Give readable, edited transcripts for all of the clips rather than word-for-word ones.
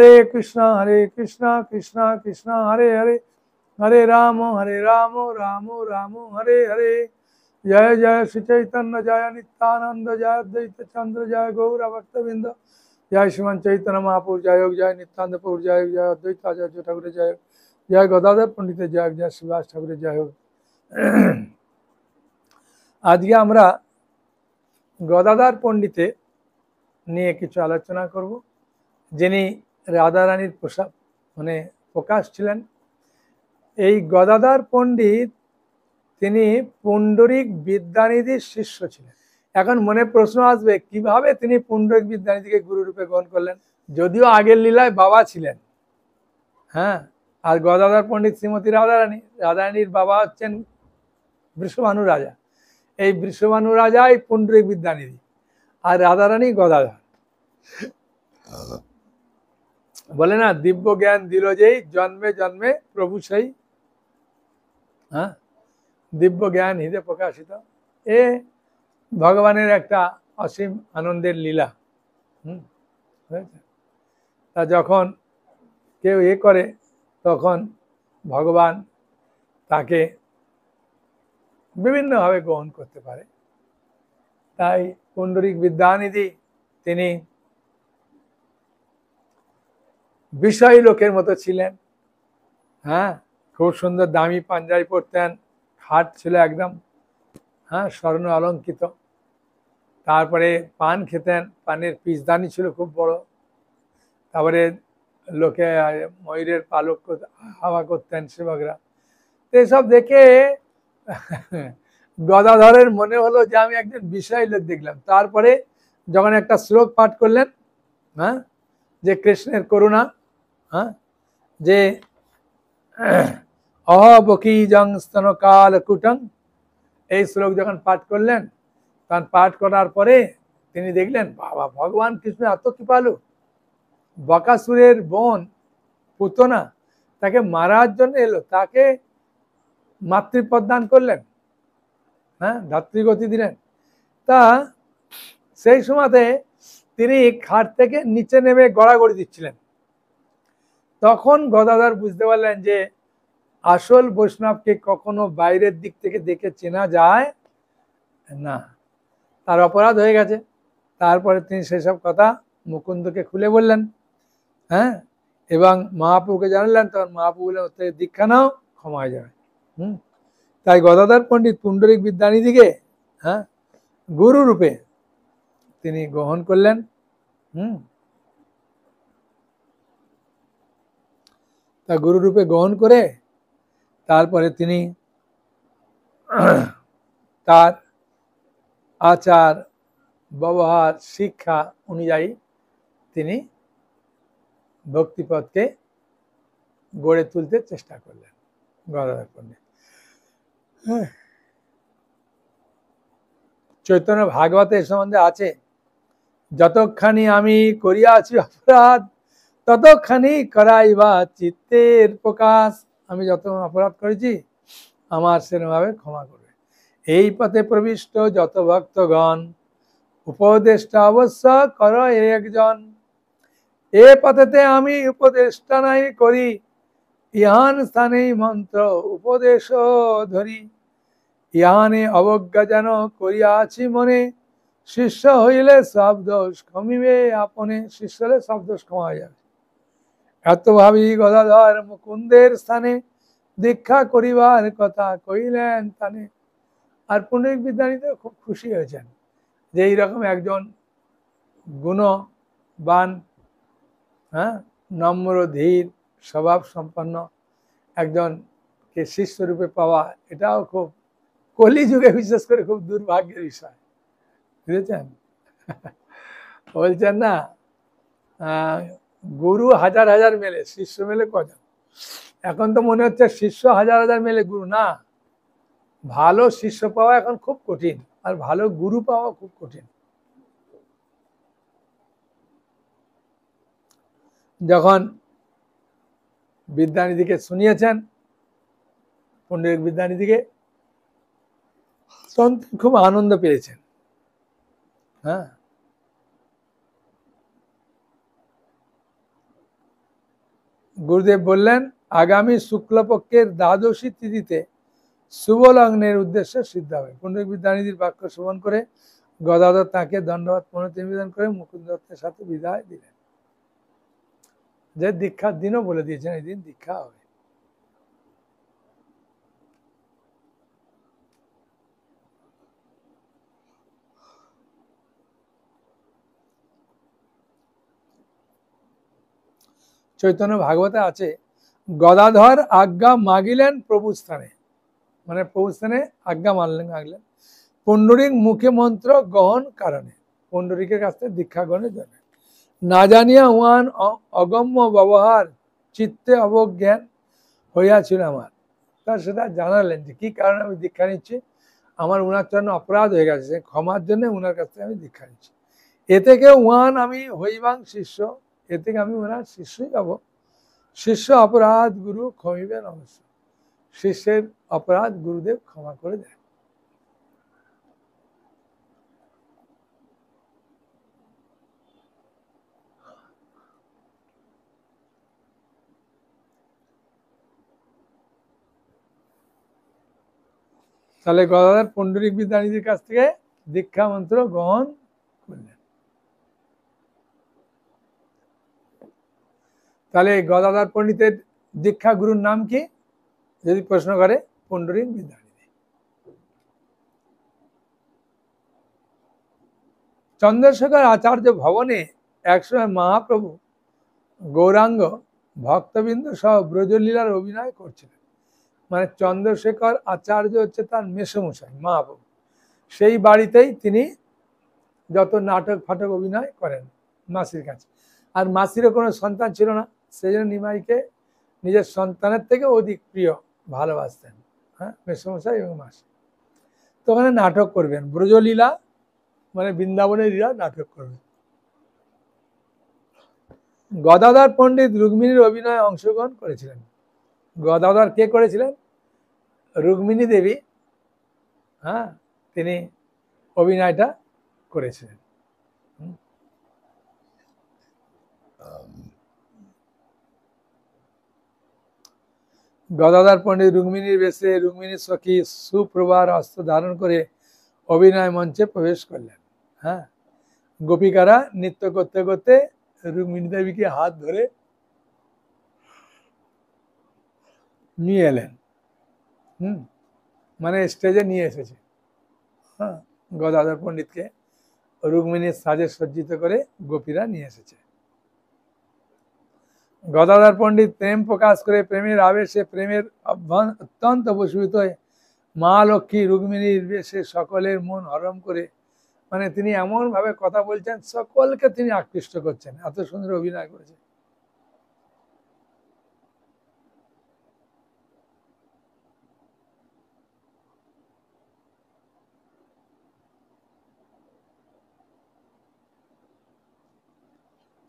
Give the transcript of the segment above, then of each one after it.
हरे कृष्णा कृष्णा कृष्णा हरे हरे, हरे राम राम राम हरे हरे। जय जय श्री चैतन्य जय नित्यानंद जय अद्वैत चंद्र जय गौर भक्तवृंद, जय श्रीमान चैतन्य महापुर जय जय नित्यानंद प्रभु जय जय अद्वैत आचार्य ठाकुर जय जय गदाधर पंडित जय जय श्रीवास ठाकुर जय। আজকে আমরা গদাধর পণ্ডিতের নিয়ে কিছু আলোচনা করব, যিনি রাধারানীর প্রকাশ ছিলেন। এই গদাধর পণ্ডিত তিনি পুণ্ডরিক বিদ্যানিধির শিষ্য ছিলেন। এখন মনে প্রশ্ন আসবে কিভাবে তিনি পুণ্ডরিক বিদ্যানিধিকে গুরু রূপে গ্রহণ করলেন। যদিও আগের লীলায় বাবা ছিলেন, হ্যাঁ, আর গদাধর পণ্ডিত শ্রীমতী রাধারানী, রাধারানীর বাবা হচ্ছেন বৃষভানু রাজা। এই বৃষভানু রাজাই পুণ্ডরিক বিদ্যানিধি, আর রাধারানী গদাধর। বলে না, দিব্য জ্ঞান দিল যেই জন্মে জন্মে প্রভু সেই, হ্যাঁ, দিব্য জ্ঞান হৃদয়ে প্রকাশিত। এ ভগবানের একটা অসীম আনন্দের লীলা। তা যখন কেউ করে তখন ভগবান তাকে বিভিন্নভাবে গ্রহণ করতে পারে। তাই পুণ্ডরিক বিদ্যানিধি তিনি বিষয় লোকের মতো ছিলেন। হ্যাঁ, খুব সুন্দর দামি পাঞ্জাবি পরতেন, খাট ছিল একদম, হ্যাঁ, স্বর্ণ অলঙ্কিত। তারপরে পান খেতেন, পানের পিসদানি ছিল খুব বড়। তারপরে লোকে ময়ূরের পালক হাওয়া করতেন সেবকরা। এসব দেখে গদাধরের মনে হলো যে আমি একজন বিষয় লোক দেখলাম। তারপরে যখন একটা শ্লোক পাঠ করলেন, হ্যাঁ, যে কৃষ্ণের করুণা, হ্যাঁ, যে অহবকিজং স্তনকালকুটং, এই শ্লোক যখন পাঠ করলেন, তখন পাঠ করার পরে তিনি দেখলেন বাবা, ভগবান কৃষ্ণ এত কৃপালু। বকাসুরের বোন পুতনা তাকে মারার জন্য এলো, তাকে মাতৃপদ দান করলেন, হ্যাঁ, ধাত্রীগতি দিলেন। তা সেই সময়তে তিনি খাট থেকে নিচে নেমে গড়াগড়ি দিচ্ছিলেন। তখন গদাধর বুঝতে পারলেন যে আসল বৈষ্ণবকে কখনো বাইরের দিক থেকে দেখে চেনা যায় না, তার অপরাধ হয়ে গেছে। তারপরে তিনি সেসব কথা মুকুন্দকে খুলে বললেন, হ্যাঁ, এবং মহাপ্রভুকে জানালেন। তখন মহাপ্রভু বললেন, ওর থেকে দীক্ষা নাও, ক্ষমা হয়ে যাবে। তাই গদাধর পণ্ডিত পুণ্ডরিক বিদ্যানিধিকে, হ্যাঁ, গুরু রূপে তিনি গ্রহণ করলেন। তা গুরু রূপে গ্রহণ করে তারপরে তিনি তার আচার ব্যবহার শিক্ষা অনুযায়ী তিনি ভক্তিপথকে গড়ে তুলতে চেষ্টা করলেন গদাধর পণ্ডিত। চৈতন্য ভাগবতে এ সম্বন্ধে আছে, যতখানি আমি করিয়াছি অপরাধ ততখানি করাইবা চিত্তের প্রকাশ। আমি যত অপরাধ করেছি আমার সেরকমভাবে ক্ষমা করবে। এই পথে প্রবিষ্ট যত ভক্তগণ উপদেষ্টা অবশ্য কর একজন। এ পথেতে আমি উপদেষ্টা নাই করি, ইহান স্থানে মন্ত্র উপদেশ ধরি। ইহানে অবজ্ঞা যেন করিয়াছি মনে, শিষ্য হইলে সব দোষ কমিবে আপনে। শিষ্য হলে সব দোষ ক্ষমা হয়ে যাবে। এত ভাবি গদাধর মুকুন্দের স্থানে, দীক্ষা করিবার কথা কইলেন তানে। আর পুণ্ডরিক বিদ্যানিধি খুব খুশি হয়েছেন যে এইরকম একজন গুণবান, হ্যাঁ, নম্র ধীর স্বভাব সম্পন্ন একজনকে শিষ্য রূপে পাওয়া, এটাও খুব কলিযুগে বিশেষ করে খুব দুর্ভাগ্যের বিষয়। বুঝেছেন? বলছেন না, গুরু হাজার হাজার মেলে, শিষ্য মেলে কজন। এখন তো মনে হচ্ছে শিষ্য হাজার হাজার মেলে, গুরু না। ভালো শিষ্য পাওয়া এখন খুব কঠিন, আর ভালো গুরু পাওয়া খুব কঠিন। যখন বিদ্যানিধিকে শুনিয়েছেন, পুণ্ডরিক বিদ্যানিধিকে, তখন খুব আনন্দ পেয়েছেন। হ্যাঁ, গুরুদেব বললেন, আগামী শুক্লপক্ষের দ্বাদশী তিথিতে শুভ লগ্নের উদ্দেশ্যে সিদ্ধ হবে। পণ্ডিত বিদ্যানিধির বাক্য শ্রবণ করে গদাধর তাকে দণ্ডবত প্রণতি নিবেদন করে মুকুন্দ দত্তের সাথে বিদায় দিলেন। যে দীক্ষার দিনও বলে দিয়েছেন এই দিন দীক্ষা হবে। চৈতন্য ভাগবতে আছে, গদাধর আজ্ঞা মাগিলেন প্রভু স্থানে, মানে প্রভু স্থানে আজ্ঞা মাগলেন পুণ্ডরীক মুখে মন্ত্র গ্রহণ কারণে, পুণ্ডরীকের কাছ থেকে দীক্ষা গ্রহণের জন্য। না জানিয়া উহান অগম্য ব্যবহার চিত্তে অবজ্ঞান হইয়াছিল আমার। তার সেটা জানালেন যে কি কারণে আমি দীক্ষা নিচ্ছি, আমার উনার জন্য অপরাধ হয়ে গেছে, ক্ষমার জন্য উনার কাছ থেকে আমি দীক্ষা নিচ্ছি। এ থেকে উহান আমি হইবাং শিষ্য, এ থেকে আমি ওনার শিষ্যই হব। শিষ্য অপরাধ গুরু ক্ষমিবেন অবশ্য, শিষ্যের অপরাধ গুরুদেব ক্ষমা করে দেন। তাহলে গদাধর পুণ্ডরিক বিদ্যানিধির কাছ থেকে দীক্ষা মন্ত্র গ্রহণ করলেন। তাহলে গদাধর পণ্ডিতের দীক্ষা গুরুর নাম কি যদি প্রশ্ন করে? পুণ্ডরিক বিদ্যানিধি। চন্দ্রশেখর আচার্য ভবনে একসময় মহাপ্রভু গৌরাঙ্গ ভক্তবৃন্দ সহ ব্রজলীলার অভিনয় করছিলেন। মানে চন্দ্রশেখর আচার্য হচ্ছে তার মেসমশাই মহাপ্রভু, সেই বাড়িতেই তিনি যত নাটক ফাটক অভিনয় করেন মাসির কাছে। আর মাসিরও কোনো সন্তান ছিল না, সেই জন্য নিমাইকে নিজের সন্তানের থেকে অধিক প্রিয় ভালোবাসতেন, হ্যাঁ, মেসমশাই এবং মাসি। তো ওখানে নাটক করবেন, ব্রজলীলা মানে বৃন্দাবনের লীলা নাটক করবেন। গদাধর পণ্ডিত রুক্মিণীর অভিনয়ে অংশগ্রহণ করেছিলেন। গদাধর কে করেছিলেন? রুক্মিণী দেবী, হ্যাঁ, তিনি অভিনয়টা করেছিলেন। গদাধর পণ্ডিত রুক্মিণীর বেশে রুক্মিণীর সখী সুপ্রভার অস্ত্র ধারণ করে অভিনয় মঞ্চে প্রবেশ করলেন। হ্যাঁ, গোপিকারা নৃত্য করতে করতে রুক্মিণী দেবীকে হাত ধরে নিয়ে এলেন, মানে স্টেজে নিয়ে এসেছে। হ্যাঁ, গদাধর পণ্ডিতকে রুক্মিণীর সাজে সজ্জিত করে গোপীরা নিয়ে এসেছে। গদাধর পণ্ডিত প্রেম প্রকাশ করে প্রেমের আবেশে প্রেমের অত্যন্ত বশীভূত হয়ে মা লক্ষ্মী রুক্মিণীর বেশে সকলের মন হরণ করে, মানে তিনি এমন ভাবে কথা বলছেন সকলকে তিনি আকৃষ্ট করছেন, এত সুন্দর অভিনয় করেছে।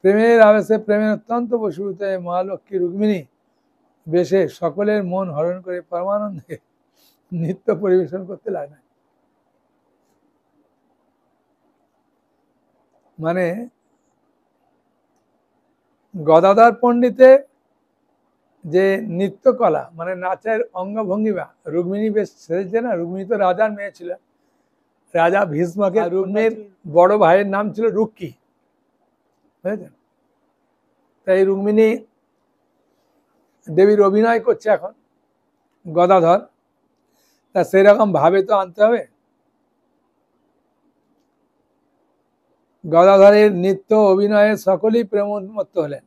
প্রেমের আবেশে প্রেমের অত্যন্ত বশীভূত হয়ে মহালক্ষ্মী রুক্মিণী বেশে সকলের মন হরণ করে পরমানন্দে নৃত্য পরিবেশন করতে লাগলেন। মানে গদাধর পণ্ডিতের যে নৃত্যকলা, মানে নাচের অঙ্গভঙ্গিমা, রুক্মিণী বেশ সেরেছে না। রুক্মিণী তো রাজার মেয়ে ছিল, রাজা ভীষ্মকে, রুক্মিণীর বড় ভাইয়ের নাম ছিল রুক্কি, বুঝেছেন? তাই রুক্মিণী দেবীর অভিনয় করছে এখন গদাধর, তা সেরকম ভাবে তো আনতে হবে। গদাধরের নৃত্য অভিনয়ে সকলেই প্রেমোন্মত্ত হলেন।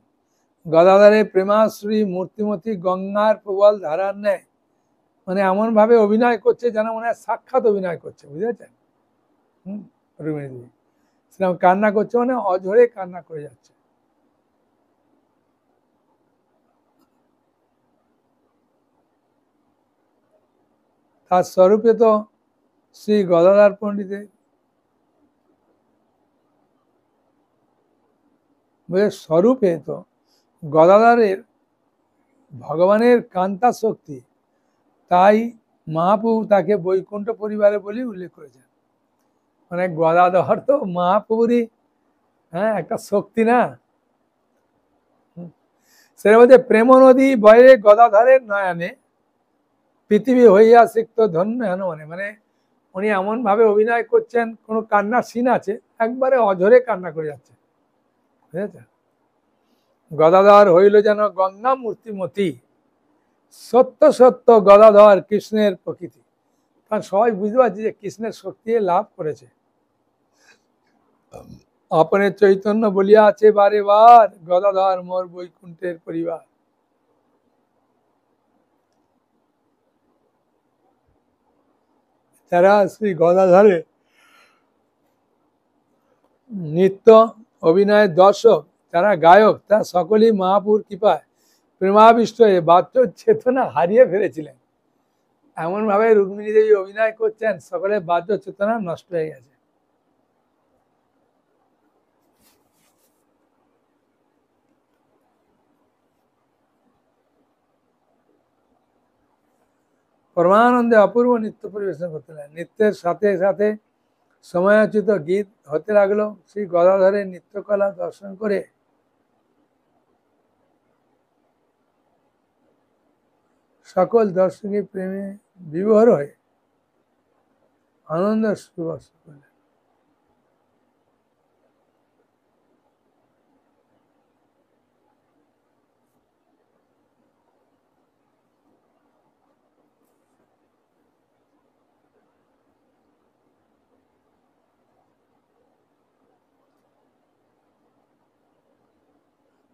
গদাধরের প্রেমাশ্রী মূর্তিমতী গঙ্গার প্রবল ধারার ন্যায়, মানে এমন ভাবে অভিনয় করছে যেন মনে হয় সাক্ষাৎ অভিনয় করছে, বুঝেছেন? রুক্মিণী দেবী সেরকম কান্না করছে, মানে অঝরে কান্না করে যাচ্ছে। তার স্বরূপে তো শ্রী গদাধর পণ্ডিতের স্বরূপে তো গদাধরের ভগবানের কান্তা শক্তি, তাই মহাপ্রভু তাকে বৈকুণ্ঠ পরিবারে বলে উল্লেখ করেছেন। মানে গদাধর তো মহাপ্রভুরই, হ্যাঁ, একটা শক্তি না। সেটা বলছে প্রেম নদী বয়ে গদাধরের নয়নে পৃথিবী হইয়া সিক্ত ধন্য হেন মানে উনি এমন ভাবে অভিনয় করছেন, কোনো কান্নার সিন আছে একবারে অঝরে কান্না করে যাচ্ছে, বুঝেছে? গদাধর হইল যেন গঙ্গা মূর্তিমতি, সত্য সত্য গদাধর কৃষ্ণের প্রকৃতি। কারণ সবাই বুঝতে পারছে যে কৃষ্ণের শক্তি লাভ করেছে। আপনের চৈতন্য বলিয়া আছে বারে বার, গদাধর মোর বৈকুণ্ঠের পরিবার। যারা শ্রী গদাধরে নৃত্য অভিনয়ের দর্শক, যারা গায়ক, তারা সকলেই মহাপুর কৃপায় প্রেমাবিষ্ট হয়ে বাচ্য চেতনা হারিয়ে ফেলেছিলেন। এমন ভাবে রুক্মিণী দেবী অভিনয় করছেন, সকলের বাহ্য চেতনা নষ্ট হয়ে গেছে। পরমানন্দে অপূর্ব নৃত্য পরিবেশন করতে লাগলেন। নৃত্যের সাথে সাথে সময়োচিত গীত হতে লাগলো। শ্রী গদাধরের নৃত্যকলা দর্শন করে সকল দর্শকের প্রেমে বিভোর হয়ে আনন্দ সুবর্ষ করলেন।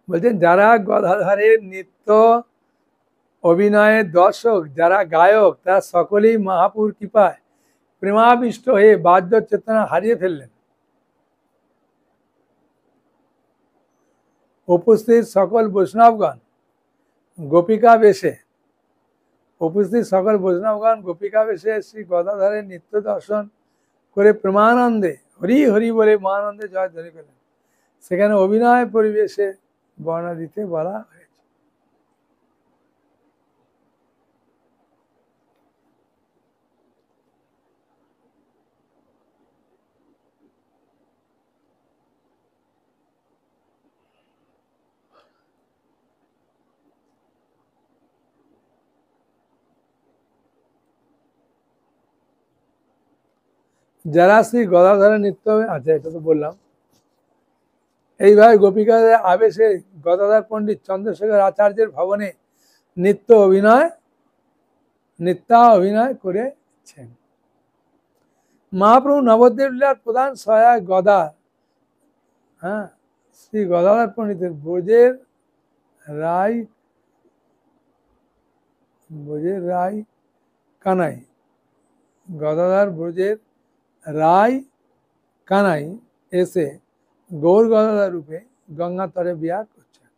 বলছেন যারা গদাধরের নৃত্য অভিনয়ের দর্শক, যারা গায়ক, তারা সকলেই মহাপুর কৃপায় প্রেমাবিষ্ট হয়ে বাহ্য চেতনা হারিয়ে ফেললেন। উপস্থিত সকল বৈষ্ণবগণ গোপিকা বেশে গোপিকা বেশে শ্রী গদাধরের নৃত্য দর্শন করে প্রেমানন্দে হরি হরি বলে মহানন্দে জয় ধ্বনি পেলেন। সেখানে অভিনয় পরিবেশে বর্ণনা দিতে বলা হয়েছে। যারা শ্রী গদাধরের নৃত্য, আচ্ছা এটা তো বললাম। এইভাবে গোপিকাদের আবেশে গদাধর পণ্ডিত চন্দ্রশেখর আচার্যের ভবনে অভিনয় করেছেন। মহাপ্রভু নবদ্বীপ লীলার প্রধান সহায়ক গদা, শ্রী গদাধর পণ্ডিতের ব্রজের রায় কানাই, গদাধর ব্রজের রায় কানাই এসে গৌর গদাধর রূপে গঙ্গা তরে বিহার করছেন।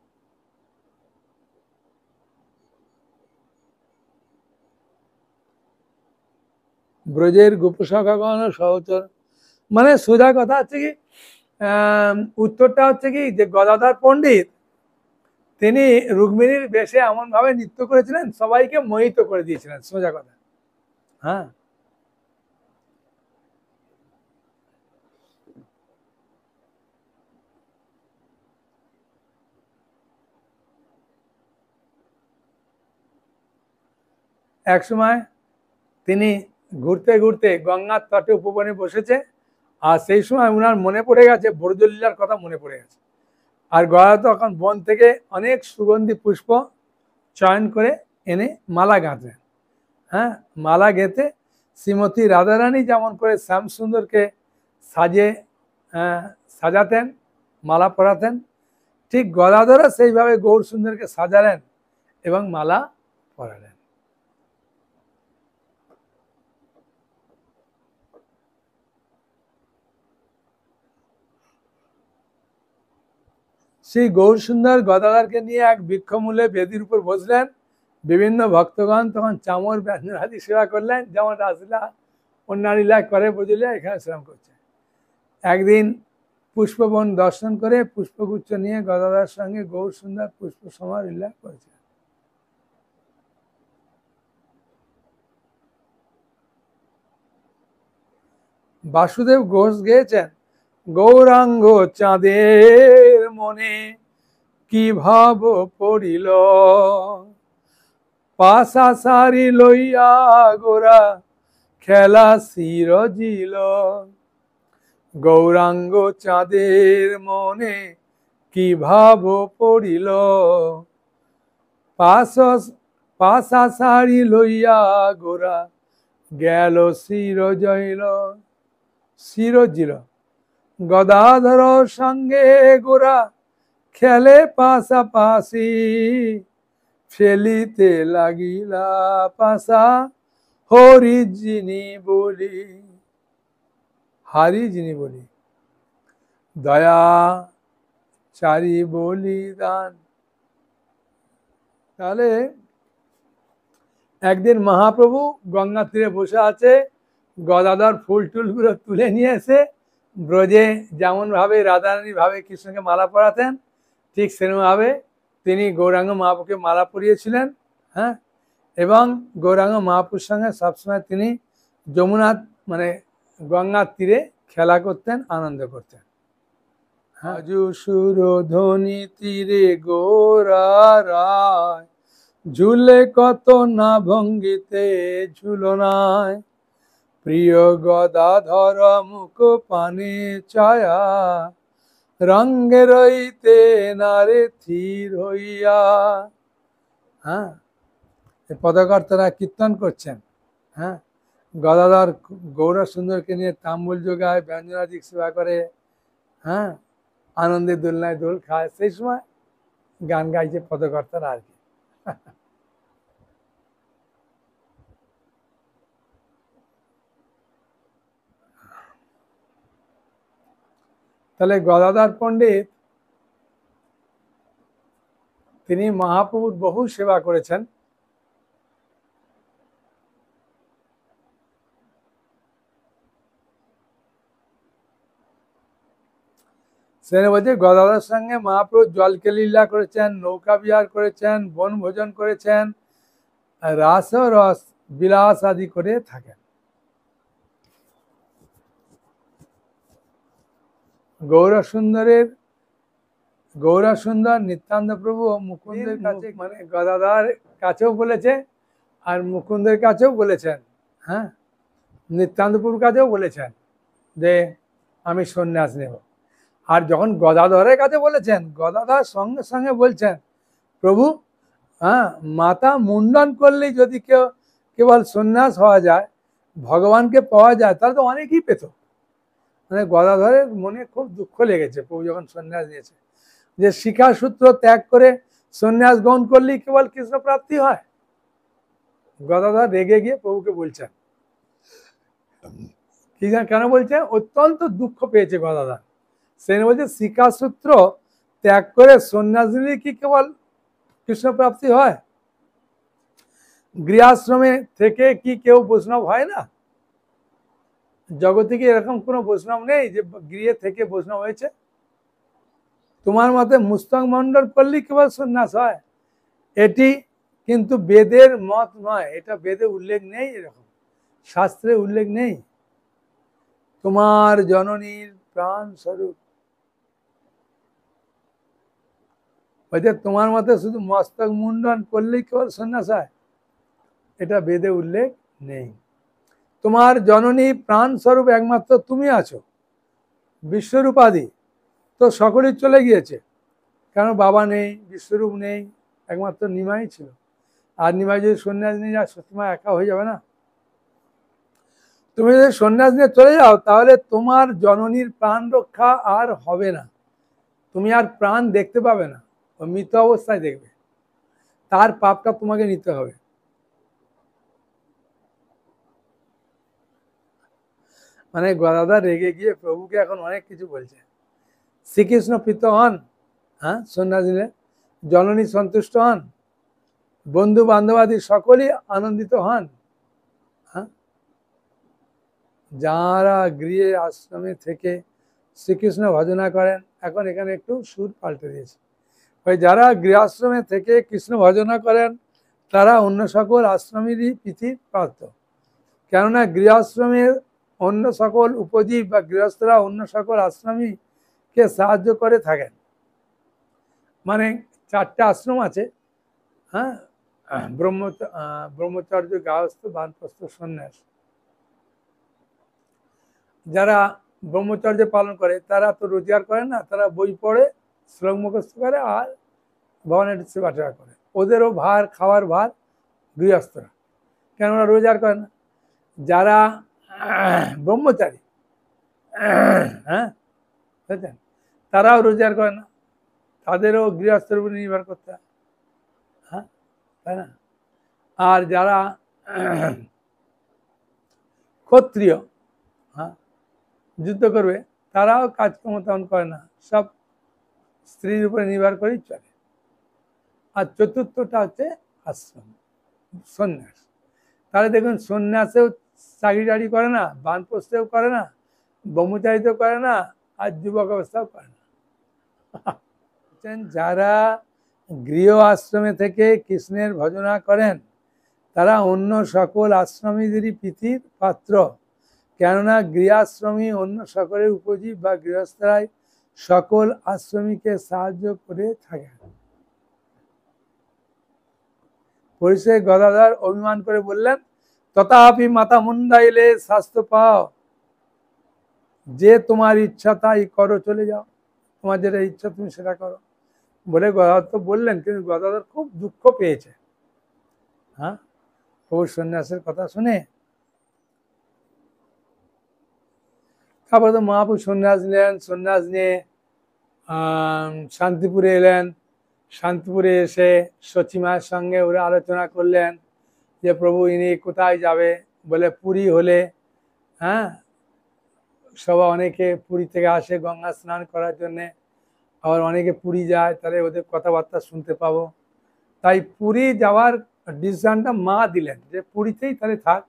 ব্রজের গোপসখাগণ সহচর, মানে সোজা কথা হচ্ছে কি, উত্তরটা হচ্ছে কি যে গদাধর পণ্ডিত তিনি রুক্মিণীর বেশে এমন ভাবে নৃত্য করেছিলেন, সবাইকে মোহিত করে দিয়েছিলেন, সোজা কথা। হ্যাঁ, এক সময় তিনি ঘুরতে ঘুরতে গঙ্গার তটে উপবনে বসেছে, আর সেই সময় উনার মনে পড়ে গেছে ব্রজলীলার কথা, মনে পড়ে গেছে। আর গদা তখন বন থেকে অনেক সুগন্ধি পুষ্প চয়ন করে এনে মালা গাঁথলেন। হ্যাঁ, মালা গেঁথে শ্রীমতী রাধারানী যেমন করে শ্যামসুন্দরকে সাজাতেন, মালা পরাতেন, ঠিক গদাধরও সেইভাবে গৌর সুন্দরকে সাজালেন এবং মালা পরালেন। শ্রী গৌর সুন্দর গদাধরকে নিয়ে এক বৃক্ষমূলে বেদির উপর বসলেন। বিভিন্ন ভক্তগণ তখন চামর ব্যঞ্জন আদি সেবা করলেন, যেমন রাসলীলা অন্যান্য লীলা করে বুঝলে এখানে শ্রম করছে। একদিন পুষ্পবন দর্শন করে পুষ্পগুচ্ছ নিয়ে গদাধরের সঙ্গে গৌর সুন্দর পুষ্প সমার লীলা করেছে। বাসুদেব ঘোষ গেয়েছেন গৌরাঙ্গ চাঁদের মনে কি ভাব পড়িল, পাশা সারি লইয়া গোরা খেলা শিরজিল। গৌরাঙ্গ চাঁদের মনে কি ভাব পড়িল, পাশা সারি লইয়া গোরা গেল শিরজইল। শিরজিল গদাধর সঙ্গে গোরা খেলে পাশাপাশি, ফেলিতে লাগিলা পাশা হরি যিনি বলি। হারি যিনি বলি, দয়া চারি বলিদান। তাহলে একদিন মহাপ্রভু গঙ্গা তীরে বসে আছে, গদাধর ফুল টুলগুলো তুলে নিয়ে এসে ব্রজে যেমন ভাবে রাধারানী ভাবে কৃষ্ণকে মালা পরাতেন, ঠিক সেরকমভাবে তিনি গৌরাঙ্গ মহাপ্রভুকে মালা পরিয়েছিলেন। হ্যাঁ, এবং গৌরাঙ্গ মহাপ্রভুর সঙ্গে সবসময় তিনি যমুনা মানে গঙ্গার তীরে খেলা করতেন, আনন্দ করতেন। আজু সুরধ্বনি তীরে গোরা রায়, ঝুলে কত না ভঙ্গিতে ঝুলনায়। প্রিয় গদাধর মুখ পানে ছায়া, রঙ্গে রইতে নারে থির হইয়া। হ্যাঁ, পদকর্তারা কীর্তন করছেন। হ্যাঁ, গদাধর গৌরা সুন্দরকে নিয়ে তাম্বুল যোগায়, ব্যঞ্জনাদিক সেবা করে। হ্যাঁ, আনন্দের দোলনায় দোল খায়, সেই সময় গান গাইছে পদকর্তারা আর কি। তাহলে গদাধর পণ্ডিত তিনি মহাপ্রভুর বহু সেবা করেছেন। সেখানে বলছে গদাধরের সঙ্গে মহাপ্রভু জলকে লীলা করেছেন, নৌকা বিহার করেছেন, বনভোজন করেছেন, রাস রস বিলাস আদি করে থাকেন। গৌরসুন্দর নিত্যানন্দ প্রভু ও মুকুন্দের কাছে মানে গদাধর কাছেও বলেছে আর মুকুন্দের কাছেও বলেছেন। হ্যাঁ, নিত্যানন্দ প্রভুর কাছেও বলেছেন যে আমি সন্ন্যাস নেব। আর যখন গদাধরের কাছে বলেছেন, গদাধর সঙ্গে সঙ্গে বলছেন প্রভু, হ্যাঁ, মাথা মুন্ডন করলেই যদি কেবল সন্ন্যাস হওয়া যায়, ভগবানকে পাওয়া যায়, তাহলে তো অনেকেই পেত। মানে গদাধরের মনে খুব দুঃখ লেগেছে প্রভু যখন সন্ন্যাস দিয়েছে, যে শিক্ষা সূত্র ত্যাগ করে সন্ন্যাস গ্রহণ করলেই কেবল কৃষ্ণ প্রাপ্তি হয়। গদাধর রেগে গিয়ে প্রভুকে বলছেন, কি কেন বলছে, অত্যন্ত দুঃখ পেয়েছে গদাধর। সে বলছে শিক্ষা সূত্র ত্যাগ করে সন্ন্যাস নিলে কি কেবল কৃষ্ণ প্রাপ্তি হয়? গৃহাশ্রমে থেকে কি কেউ বৈষ্ণব হয় না? জগতে কি এরকম কোনো বৈষ্ণব নেই যে গৃহে থেকে বৈষ্ণব হয়েছে? তোমার মতে মুস্তক মণ্ডল করলেই কেবল সন্ন্যাস হয়, এটি কিন্তু বেদের মত নয়। এটা বেদে উল্লেখ নেই, এরকম শাস্ত্রে উল্লেখ নেই। তোমার জননীর প্রাণ স্বরূপ, বলছে তোমার মতে শুধু মস্তক মুন্ডন করলেই কেবল সন্ন্যাস হয়, এটা বেদে উল্লেখ নেই। তোমার জননী প্রাণ স্বরূপ একমাত্র তুমি আছো। বিশ্বরূপাদি তো সকলেই চলে গিয়েছে, কারণ বাবা নেই, বিশ্বরূপ নেই, একমাত্র নিমাই ছিল। আর নিমাই যদি সন্ন্যাস নিয়ে যায়, সত্যিমা একা হয়ে যাবে না? তুমি যদি সন্ন্যাস নিয়ে চলে যাও, তাহলে তোমার জননীর প্রাণ রক্ষা আর হবে না। তুমি আর প্রাণ দেখতে পাবে না, ও মৃত অবস্থায় দেখবে। তার পাপটা তোমাকে নিতে হবে। মানে গদাধর রেগে গিয়ে প্রভুকে এখন অনেক কিছু বলছে। শ্রীকৃষ্ণ প্রীত হন, হ্যাঁ, সন্ন্যাস নিলে জননী সন্তুষ্ট হন, বন্ধু বান্ধবাদী সকলেই আনন্দিত হন। হ্যাঁ, যারা গৃহে আশ্রমে থেকে শ্রীকৃষ্ণ ভজনা করেন, এখন এখানে একটু সুর পাল্টে দিয়েছে, ওই যারা গৃহাশ্রমে থেকে কৃষ্ণ ভজনা করেন তারা অন্য সকল আশ্রমেরই প্রীতির প্রাপ্ত। কেননা গৃহাশ্রমের অন্য সকল উপজীব বা গৃহস্থরা অন্য সকল আশ্রমীকে সাহায্য করে থাকেন। মানে 4টে আশ্রম আছে, হ্যাঁ, ব্রহ্মচর্য, গাহস্থ, বানপ্রস্থ, সন্ন্যাস। যারা ব্রহ্মচর্য পালন করে তারা তো রোজগার করে না, তারা বই পড়ে, শ্লোক মুখস্থ করে আর ভগবানের সেবা টেবা করে। ওদেরও ভার, খাওয়ার ভার গৃহস্থরা, কেন ওরা রোজগার করে না। যারা ব্রহ্মচারী, হ্যাঁ বুঝলেন, তারাও রোজগার করে না, তাদেরও গৃহস্থের উপর নির্ভর করতে হয়, হ্যাঁ তাই না। আর যারা ক্ষত্রিয়, হ্যাঁ, যুদ্ধ করবে, তারাও কাজকর্ম তেমন করে না, সব স্ত্রীর উপরে নির্ভর করেই চলে। আর চতুর্থটা হচ্ছে আশ্রম, সন্ন্যাস। তাহলে দেখুন, সন্ন্যাসেও চাকরি টাকরি করে না, বানপ্রস্থেও করে না, ব্রহ্মচারীতেও করে না, আর যুবক অবস্থাও করে না। যারা গৃহ আশ্রমে থেকে কৃষ্ণের ভজনা করেন তারা অন্য সকল আশ্রমীদেরই প্রীতির পাত্র, কেননা গৃহাশ্রমী অন্য সকলের উপজীব বা গৃহস্থরাই সকল আশ্রমীকে সাহায্য করে থাকেন। পরিশেষে গদাধর অভিমান করে বললেন, তথাপি মাতা মুন্ডাইলে শাস্ত্র পাও, যে তোমার ইচ্ছা তাই করো, চলে যাও, তোমার যেটা ইচ্ছা তুমি সেটা করো বলে গদাধর তো বললেন। কিন্তু গদাধর খুব দুঃখ পেয়েছে, হ্যাঁ, প্রভুর সন্ন্যাসের কথা শুনে। তারপরে তো মহাপ্রভু সন্ন্যাস নিলেন, সন্ন্যাস নিয়ে শান্তিপুরে এলেন। শান্তিপুরে এসে সচিমায়ের সঙ্গে ওরা আলোচনা করলেন যে প্রভু ইনি কোথায় যাবে, বলে পুরী হলে, হ্যাঁ, সবাই অনেকে পুরী থেকে আসে গঙ্গা স্নান করার জন্যে, আবার অনেকে পুরী যায়, তাহলে ওদের কথাবার্তা শুনতে পাবো। তাই পুরী যাওয়ার ডিসিশনটা মা দিলেন যে পুরীতেই তাহলে থাক,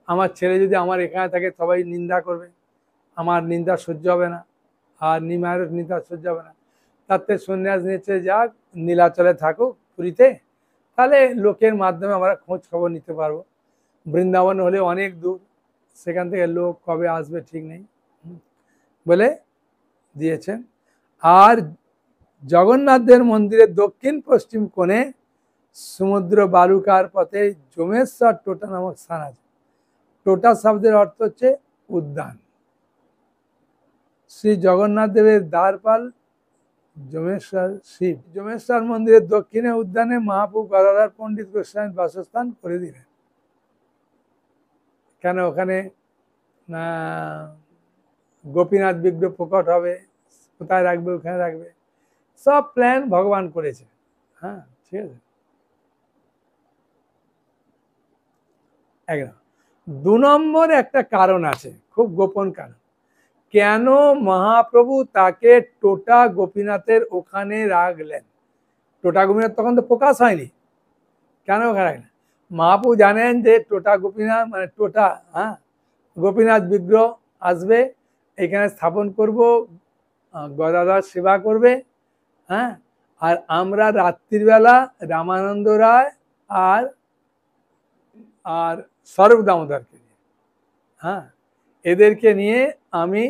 আমার ছেলে যদি আমার এখানে থাকে সবাই নিন্দা করবে, আমার নিন্দা সহ্য হবে না, আর নিমায়ের নিন্দা সহ্য হবে না। তাতে সন্ন্যাস নিয়েছে, যাক নীলাচলে থাকুক পুরীতে, তাহলে লোকের মাধ্যমে আমরা খোঁজ খবর নিতে পারবো। বৃন্দাবন হলে অনেক দূর, সেখান থেকে লোক কবে আসবে ঠিক নেই বলে দিয়েছেন। আর জগন্নাথদের মন্দিরের দক্ষিণ পশ্চিম কোণে সমুদ্র বালুকার পথে জমেশ্বর টোটা নামক স্থান আছে। টোটা শব্দের অর্থ হচ্ছে উদ্যান। শ্রী জগন্নাথ দেবের দ্বারপাল জমেশ্বর শিব। জমেশ্বর মন্দিরের দক্ষিণে উদ্যানে মহাপ্রভু গদাধর পণ্ডিত গোস্বামীর বাসস্থান করে দিলেন। কেন ওখানে গোপীনাথ বিগ্রহ প্রকট হবে, কোথায় রাখবে, ওখানে রাখবে, সব প্ল্যান ভগবান করেছে, হ্যাঁ ঠিক আছে। একদম। 2 নম্বর একটা কারণ আছে, খুব গোপন কারণ, কেন মহাপ্রভু তাকে টোটা গোপীনাথের ওখানে রাখলেন। টোটা গোপীনাথ তখন তো প্রকাশ হয়নি, কেন ওখানে রাখলেন। মহাপ্রভু জানেন যে টোটা গোপীনাথ মানে টোটা, হ্যাঁ, গোপীনাথ বিগ্রহ আসবে, এখানে স্থাপন করব, গদাধর সেবা করবে, হ্যাঁ, আর আমরা রাত্রিবেলা রামানন্দ রায় আর আর স্বরূপ দামোদরকে নিয়ে, হ্যাঁ, এদেরকে নিয়ে আমি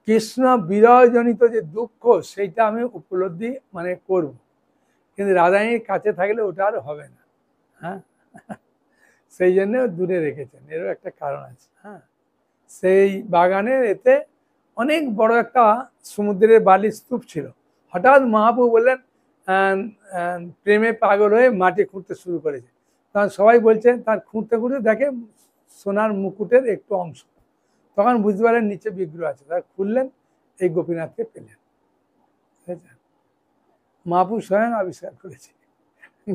কৃষ্ণ বিরহজনিত যে দুঃখ সেইটা আমি উপলব্ধি মানে করব, কিন্তু রাধারানীর কাছে থাকলে ওটা আর হবে না, হ্যাঁ, সেই জন্য দূরে রেখেছেন, এরও একটা কারণ আছে। হ্যাঁ, সেই বাগানের এতে অনেক বড় একটা সমুদ্রের বালির স্তূপ ছিল। হঠাৎ মহাপ্রভু বললেন, প্রেমে পাগল হয়ে মাটি খুঁড়তে শুরু করেছে। তখন সবাই বলছেন, তার খুঁড়তে খুঁড়তে দেখে সোনার মুকুটের একটু অংশ, তখন বুঝতে পারলেন নিচে বিগ্রহ আছে, তারা খুললেন, এই গোপীনাথকে পেলেন। বুঝেছেন, মহাপ্রভু স্বয়ং আবিষ্কার করেছে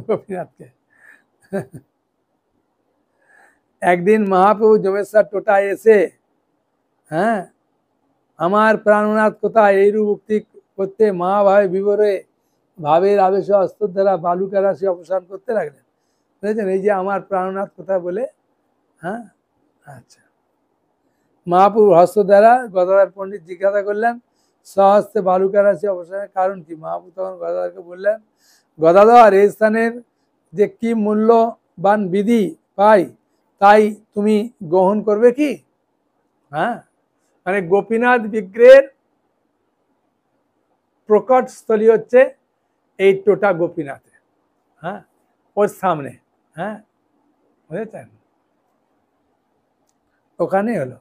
গোপীনাথকে। একদিন মহাপ্রভু জমেশ্বর টোটায় এসে, হ্যাঁ, আমার প্রাণনাথ কোথায় এইরূপ উক্তি করতে মহাভাবে বিবরে ভাবের আবেশে অস্ত্র দ্বারা বালুকা রাশি অপসারণ করতে লাগলেন। বুঝেছেন, এই যে আমার প্রাণনাথ কোথায় বলে, হ্যাঁ, আচ্ছা। মহাপ্রভু হস্ত দ্বারা গদাধর পণ্ডিত জিজ্ঞাসা করলেন, স্বহস্তে বালুকা রাশি অপসারণের কারণ কি। মহাপ্রভু তখন গদাধরকে বললেন, গদাধর, এই স্থানের যে কি মূল্যবান বিধি পাই তাই তুমি গ্রহণ করবে কি। হ্যাঁ, মানে গোপীনাথ বিগ্রহের প্রকট স্থলী হচ্ছে এই টোটা গোপীনাথে, হ্যাঁ, ওর সামনে, হ্যাঁ, বুঝেছেন, ওখানেই হলো।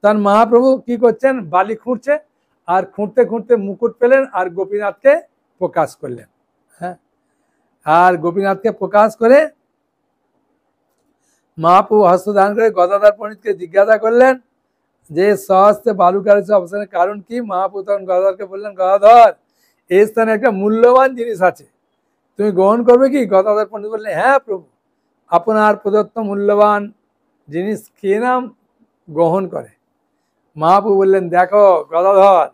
তখন মহাপ্রভু কি করছেন, বালি খুঁড়ছে, আর খুঁড়তে খুঁড়তে মুকুট পেলেন আর গোপীনাথকে প্রকাশ করলেন, হ্যাঁ, আর গোপীনাথকে প্রকাশ করে মহাপ্রভু হস্তদান করে গদাধর পণ্ডিতকে জিজ্ঞাসা করলেন যে সহস্তে বালুকার অবস্থানের কারণ কি। মহাপ্রভু তখন গদাধরকে বললেন, গদাধর, এই স্থানে একটা মূল্যবান জিনিস আছে, তুমি গ্রহণ করবে কি? গদাধর পণ্ডিত বললেন, হ্যাঁ প্রভু, আপনার প্রদত্ত মূল্যবান জিনিস কে নাম গ্রহণ করে। মহাপ্রভু বললেন, দেখো গদাধর,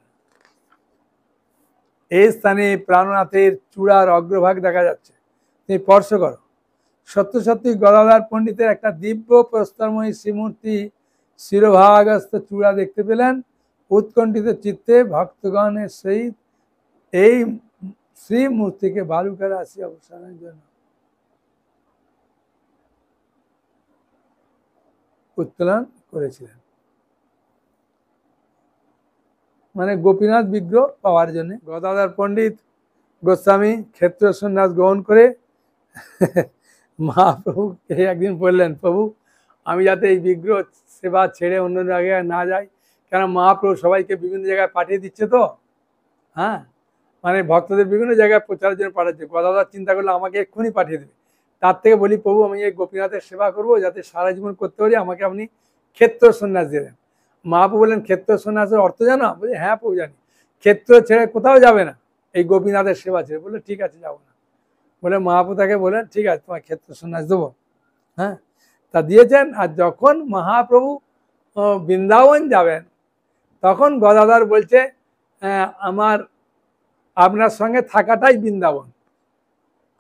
এই স্থানে প্রাণনাথের চূড়ার অগ্রভাগ দেখা যাচ্ছে, তুমি স্পর্শ করো। সত্য সত্যি গদাধর পণ্ডিতের একটা দিব্য প্রস্তরময়ী শ্রীমূর্তি শিরোভাগস্থ চূড়া দেখতে পেলেন। উৎকণ্ঠিত চিত্তে ভক্তগণের সহিত এই শ্রীমূর্তিকে বালুকা রাশি অবসানের জন্য উত্তোলন করেছিলেন, মানে গোপীনাথ বিগ্রহ পাওয়ার জন্য। গদাধর পণ্ডিত গোস্বামী ক্ষেত্র সন্ন্যাস গ্রহণ করে মহাপ্রভুকে একদিন বললেন, প্রভু, আমি যাতে এই বিগ্রহ সেবা ছেড়ে অন্য জায়গায় না যাই, কেন মহাপ্রভু সবাইকে বিভিন্ন জায়গায় পাঠিয়ে দিচ্ছে তো, হ্যাঁ, মানে ভক্তদের বিভিন্ন জায়গায় প্রচারের জন্য পাঠাচ্ছে। গদাধর চিন্তা করলে আমাকে এক্ষুনি পাঠিয়ে দেবে, তার থেকে বলি প্রভু আমি এই গোপীনাথের সেবা করবো, যাতে সারা জীবন করতে পারি, আমাকে আপনি ক্ষেত্র সন্ন্যাস দিয়ে দেন। মহাপ্রভু বললেন, ক্ষেত্র সন্ন্যাসের অর্থ জানো? বলি, হ্যাঁ প্রভু জানি। ক্ষেত্র ছেড়ে কোথাও যাবে না, এই গোপীনাথের সেবা ছেড়ে। বললো, ঠিক আছে, যাবো না। বলে মহাপ্রভু তাকে বলেন, ঠিক আছে, তোমার ক্ষেত্র সন্ন্যাস দেবো, হ্যাঁ, তা দিয়েছেন। আর যখন মহাপ্রভু বৃন্দাবন যাবেন, তখন গদাধর বলছে, আমার আপনার সঙ্গে থাকাটাই বৃন্দাবন,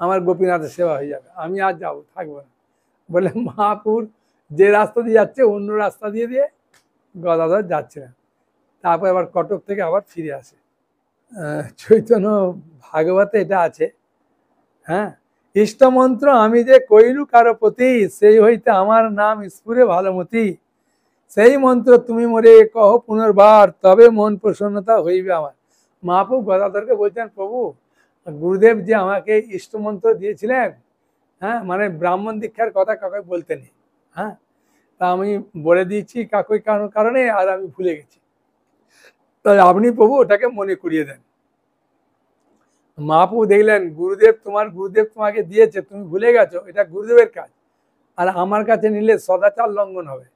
আমার গোপীনাথের সেবা হয়ে যাবে, আমি আর যাবো, থাকবো না। বলে মহাপ্রভুর যে রাস্তা দিয়ে যাচ্ছে অন্য রাস্তা দিয়ে দিয়ে গদাধর যাচ্ছে না। তারপর আবার কটক থেকে আবার ফিরে আসে। চৈতন্য ভাগবতে এটা আছে, হ্যাঁ, ইষ্টমন্ত্র আমি যে কইলু কারো প্রতি, সেই হইতে আমার নাম স্ফুরে ভালোমতি, সেই মন্ত্র তুমি মোরে কহ পুনর্বার, তবে মন প্রসন্নতা হইবে আমার। মহাপ্রভু গদাধরকে বলছেন, প্রভু, গুরুদেব যে আমাকে ইষ্টমন্ত্র দিয়েছিলেন, হ্যাঁ, মানে ব্রাহ্মণ দীক্ষার কথা কাউকে বলতে নেই, হ্যাঁ, তা আমি বলে দিয়েছি কাকুই কারণে, আর আমি ভুলে গেছি, তাই আপনি প্রভু ওটাকে মনে করিয়ে দেন। মহাপ্রভু দেখলেন গুরুদেব তোমাকে দিয়েছে, তুমি ভুলে গেছো, এটা গুরুদেবের কাজ, আর আমার কাছে নিলে সদাচার লঙ্ঘন হবে,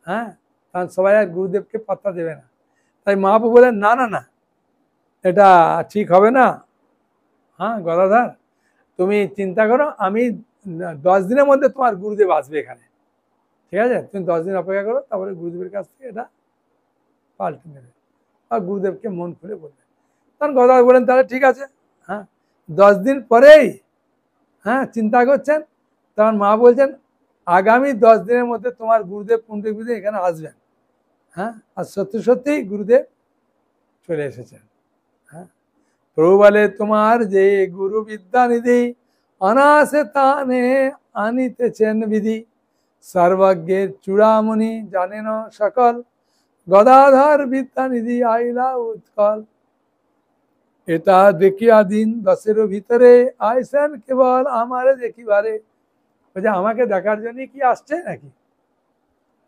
হ্যাঁ, কারণ সবাই আর গুরুদেবকে পাত্তা দেবে না। তাই মহাপ্রভু বলেন, না না না, এটা ঠিক হবে না, হ্যাঁ গদাধর, তুমি চিন্তা করো, আমি 10 দিনের মধ্যে তোমার গুরুদেব আসবে এখানে, ঠিক আছে, তুমি 10 দিন অপেক্ষা করো, তারপরে গুরুদেবের কাছ থেকে এটা পাল্টে নেবে, আর গুরুদেবকে মন খুলে বলবে। তখন গদাধর বলেন, তাহলে ঠিক আছে, হ্যাঁ, 10 দিন পরেই, হ্যাঁ, চিন্তা করছেন। তখন মা বলছেন, আগামী 10 দিনের মধ্যে তোমার গুরুদেব পুণ্ডিত এখানে আসবেন, হ্যাঁ, আর সত্যি সত্যি গুরুদেব চলে এসেছেন, হ্যাঁ। প্রভু বলে, তোমার যে গুরু বিদ্যানিধি অনাসে তানে আনিতেছেন বিধি, সর্বজ্ঞের চূড়ামণি জানেন সকল, গদাধর বিদ্যানিধি আইলা উৎকল, এটা দেখিয়া দিন 10-এর ভিতরে আইসেন কেবল আমারে দেখিবারে। বলছে, আমাকে দেখার জন্য কি আসছে নাকি?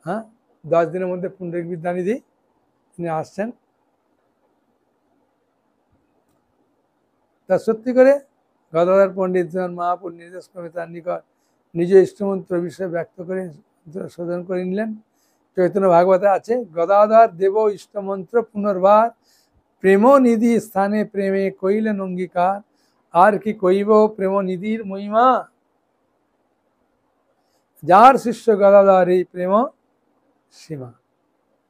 হ্যাঁ, 10 দিনের মধ্যে পুণ্ডরিক বিদ্যানিধি তিনি আসছেন। তা সত্যি করে গদাধর পণ্ডিত মহাপুর নির্দেশ ক্রমে তার নিকট নিজ ইষ্টমন্ত্র বিষয়ে ব্যক্ত করে শোধন করে নিলেন। চৈতন্য ভাগবতে আছে, গদাধর দেব ইষ্টমন্ত্র পুনর্বার, প্রেম নিধি স্থানে প্রেমে কইলেন অঙ্গীকার, আর কি কইব প্রেম নিধির মহিমা, যার শিষ্য গদাধর এই প্রেম সীমা।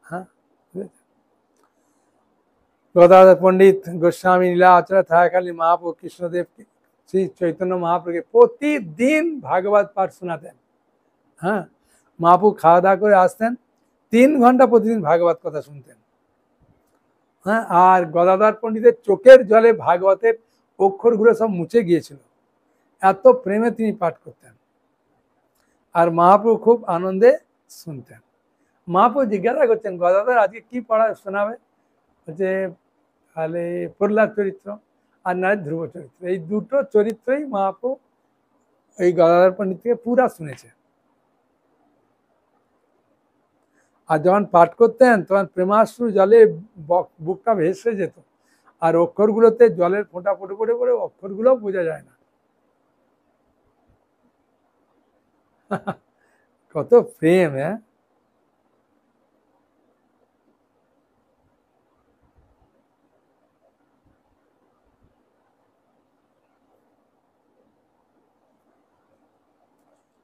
হ্যাঁ, গদাধর পণ্ডিত গোস্বামী লীলা আচরা থাকাকালীন মহাপ্রভু কৃষ্ণদেব শ্রী চৈতন্য মহাপ্রভুকে প্রতিদিন ভাগবত পাঠ শোনাতেন। হ্যাঁ, মহাপ্রভু খাওয়া দাওয়া করে আসতেন, 3 ঘন্টা প্রতিদিন ভাগবত কথা শুনতেন। হ্যাঁ, আর গদাধর পণ্ডিতের চোখের জলে ভাগবতের অক্ষরগুলো সব মুছে গিয়েছিল, এত প্রেমে তিনি পাঠ করতেন। আর মহাপ্রভু খুব আনন্দে শুনতেন। মহাপ্রভু জিজ্ঞাসা করছেন, গদাধর আজকে কি পড়া শোনাবে? বলছে, তাহলে প্রহ্লাদ চরিত্র আর নয় ধ্রুব চরিত্র, এই দুটো চরিত্রই মহাপ্রভু এই গদাধর পণ্ডিত থেকে পুরা শুনেছে। আর যখন পাঠ করতেন তখন প্রেমাশ্রু জলে বুকটা ভেসে যেত, আর অক্ষরগুলোতে জলের ফোঁটা পড়ে পড়ে পড়ে অক্ষরগুলো বোঝা যায় না। কত প্রেম! হ্যাঁ,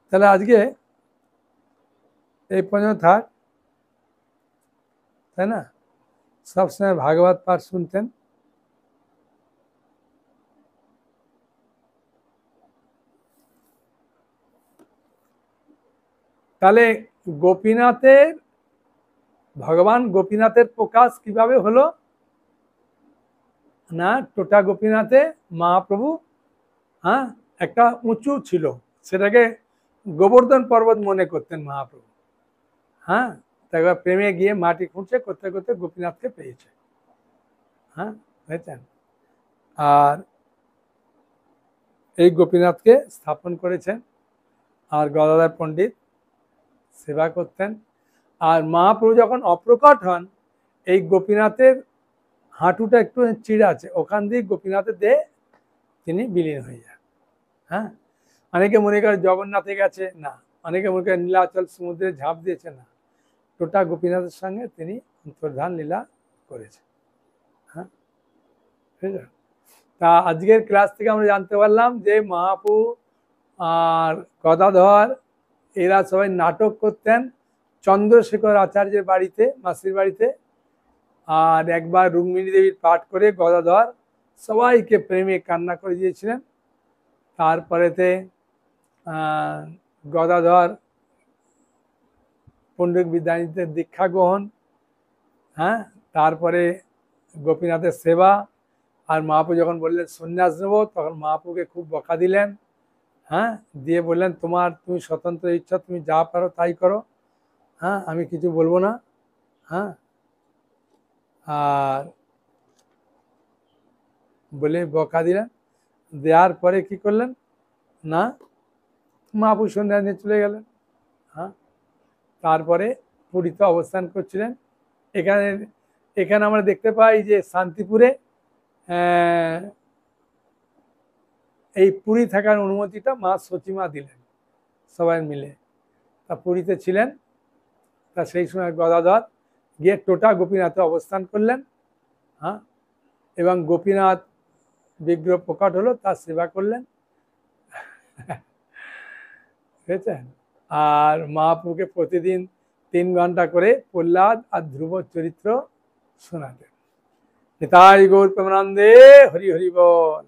তাহলে আজকে এই পর্যন্ত থাক, তাই না? সবসময় ভাগবত পাঠ শুনতেন। তাহলে গোপীনাথের, ভগবান গোপীনাথের প্রকাশ কিভাবে হলো না, টোটা গোপীনাথে মহাপ্রভু হ্যাঁ একটা উঁচু ছিল, সেটাকে গোবর্ধন পর্বত মনে করতেন মহাপ্রভু। হ্যাঁ, তারপর প্রেমে গিয়ে মাটি খুঁড়ছে, করতে করতে গোপীনাথকে পেয়েছে। হ্যাঁ, বুঝেছেন? আর এই গোপীনাথকে স্থাপন করেছেন, আর গদাধর পণ্ডিত সেবা করতেন। আর মহাপ্রভু যখন অপ্রকট হন, এই গোপীনাথের হাঁটুটা একটু চিড় আছে, ওখান দিয়ে গোপীনাথের দেহে তিনি বিলীন হয়ে যান। হ্যাঁ, অনেকে মনে করে জগন্নাথে গেছে, না। অনেকে মনে করে নীলাচল সমুদ্রে ঝাঁপ দিয়েছে, না। টোটা গোপীনাথের সঙ্গে তিনি অন্তর্ধান লীলা করেছে। হ্যাঁ, ঠিক আছে। তা আজকের ক্লাস থেকে আমরা জানতে পারলাম যে মহাপ্রভু আর গদাধর এরা সবাই নাটক করতেন চন্দ্রশেখর আচার্যের বাড়িতে, মাসির বাড়িতে। আর একবার রুক্মিণী দেবীর পাঠ করে গদাধর সবাইকে প্রেমে কান্না করে দিয়েছিলেন। তারপরেতে গদাধর পণ্ডিত বিদ্যানিধিতে দীক্ষা গ্রহণ, হ্যাঁ, তারপরে গোপীনাথের সেবা। আর মহাপ্রভু যখন বললেন সন্ন্যাস নেব, তখন মহাপ্রভুকে খুব বকা দিলেন। হ্যাঁ, দিয়ে বললেন তুমি স্বতন্ত্র ইচ্ছা, তুমি যা পারো তাই করো। হ্যাঁ, আমি কিছু বলবো না। হ্যাঁ, আর বলে বকা দিলেন। দেওয়ার পরে কি করলেন না, মহাপ্রভু সন্ধ্যা নিয়ে চলে গেলেন। হ্যাঁ, তারপরে পুরীতে অবস্থান করছিলেন। এখানে আমরা দেখতে পাই যে শান্তিপুরে এই পুরী থাকার অনুমতিটা মা সচিমা দিলেন সবাই মিলে। তা পুরীতে ছিলেন। তা সেই সময় গদাধর গিয়ে টোটা গোপীনাথে অবস্থান করলেন। হ্যাঁ, এবং গোপীনাথ বিগ্রহ প্রকট হলো, তার সেবা করলেন। বুঝেছেন? আর মহাপ্রভুকে প্রতিদিন 3 ঘন্টা করে প্রহ্লাদ আর ধ্রুব চরিত্র শোনাতেন। নিতাই গৌর প্রেমানন্দে, হরি হরি বল।